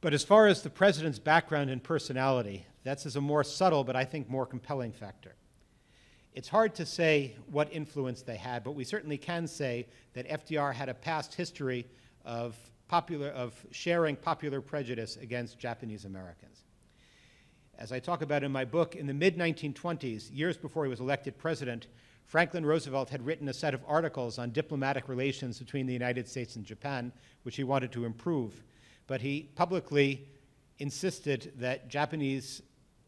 But as far as the president's background and personality, that's a more subtle but I think more compelling factor. It's hard to say what influence they had, but we certainly can say that FDR had a past history of sharing popular prejudice against Japanese Americans. As I talk about in my book, in the mid-1920s, years before he was elected president, Franklin Roosevelt had written a set of articles on diplomatic relations between the United States and Japan, which he wanted to improve. But he publicly insisted that Japanese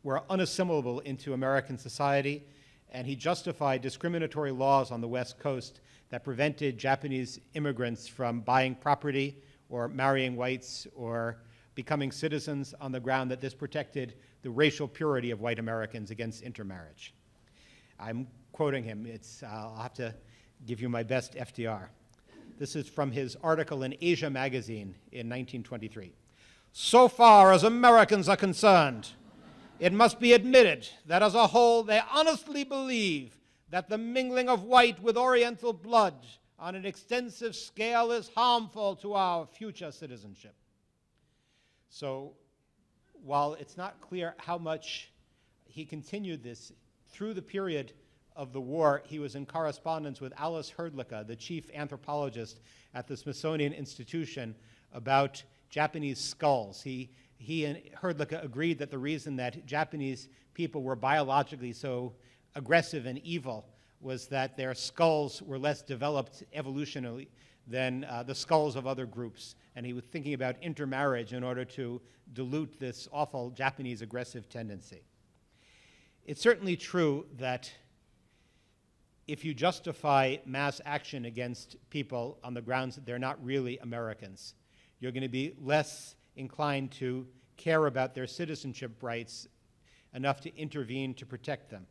were unassimilable into American society, and he justified discriminatory laws on the West Coast that prevented Japanese immigrants from buying property or marrying whites or becoming citizens on the ground that this protected the racial purity of white Americans against intermarriage. I'm quoting him. I'll have to give you my best FDR. This is from his article in Asia magazine in 1923. So far as Americans are concerned, it must be admitted that as a whole they honestly believe that the mingling of white with Oriental blood on an extensive scale is harmful to our future citizenship. So while it's not clear how much he continued this, through the period of the war, he was in correspondence with Alice Hrdlicka, the chief anthropologist at the Smithsonian Institution, about Japanese skulls. He and Hrdlicka agreed that the reason that Japanese people were biologically so aggressive and evil was that their skulls were less developed evolutionally than the skulls of other groups. And he was thinking about intermarriage in order to dilute this awful Japanese aggressive tendency. It's certainly true that if you justify mass action against people on the grounds that they're not really Americans, you're going to be less inclined to care about their citizenship rights enough to intervene to protect them.